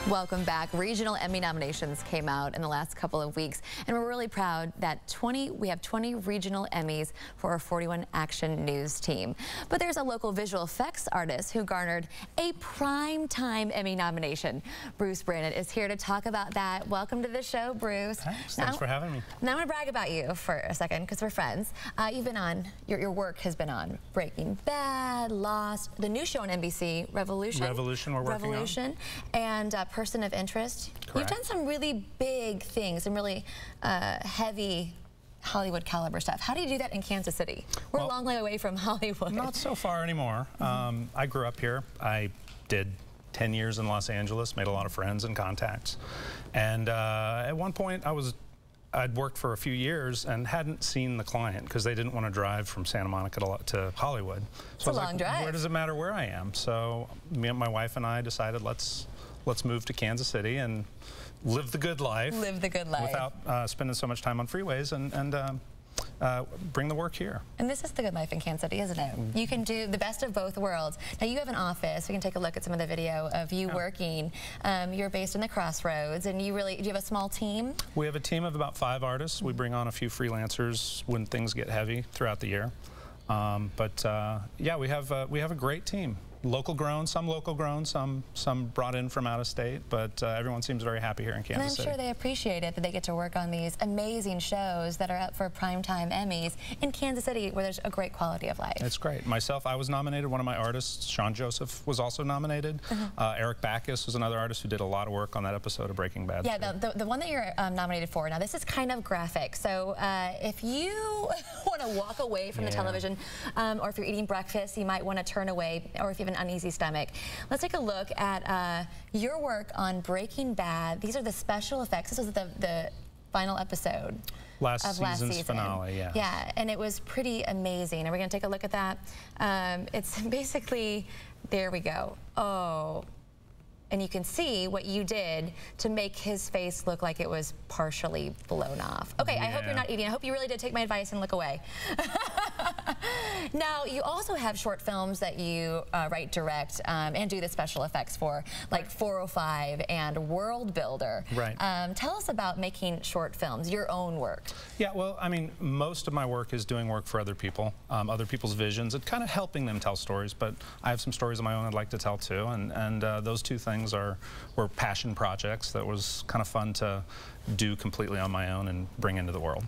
Welcome back. Regional Emmy nominations came out in the last couple of weeks, and we're really proud that we have 20 regional Emmys for our 41 Action News team. But there's a local visual effects artist who garnered a primetime Emmy nomination. Bruce Branit is here to talk about that. Welcome to the show, Bruce. Thanks for having me. Now I'm going to brag about you for a second because we're friends. You've been on, your work has been on Breaking Bad, Lost, the new show on NBC, Revolution. We're working on. And Person of Interest. Correct. You've done some really big things, some really heavy Hollywood caliber stuff. How do you do that in Kansas City? We're a long way away from Hollywood. Not so far anymore. I grew up here. I did 10 years in Los Angeles, made a lot of friends and contacts. And at one point I'd worked for a few years and hadn't seen the client because they didn't want to drive from Santa Monica to Hollywood. So it's a long drive. Where does it matter where I am? So me and my wife and I decided let's move to Kansas City and live the good life. Live the good life. Without spending so much time on freeways and bring the work here. And this is the good life in Kansas City, isn't it? You can do the best of both worlds. Now you have an office. We can take a look at some of the video of you working. You're based in the Crossroads, and do you have a small team? We have a team of about 5 artists. We bring on a few freelancers when things get heavy throughout the year. Yeah, we have a great team. Local grown, some brought in from out of state, but everyone seems very happy here in Kansas City. And I'm sure they appreciate it that they get to work on these amazing shows that are up for primetime Emmys in Kansas City, where there's a great quality of life. It's great. Myself, I was nominated. One of my artists, Sean Joseph, was also nominated. Eric Backus was another artist who did a lot of work on that episode of Breaking Bad. Yeah, the one that you're nominated for. Now, this is kind of graphic, so if you want to walk away from the television, or if you're eating breakfast, you might want to turn away, or if you have an uneasy stomach. Let's take a look at your work on Breaking Bad. These are the special effects. This was the final episode of last season's finale, yeah. Yeah, and it was pretty amazing. And we're going to take a look at that. It's basically, there we go. Oh. And you can see what you did to make his face look like it was partially blown off. Okay, I hope you're not eating. I hope you really did take my advice and look away. Now, you also have short films that you write, direct, and do the special effects for, like 405 and World Builder. Right. Tell us about making short films, your own work. Yeah, well, I mean, most of my work is doing work for other people, other people's visions, and kind of helping them tell stories, but I have some stories of my own I'd like to tell too, and those two things were passion projects that was kind of fun to do completely on my own and bring into the world.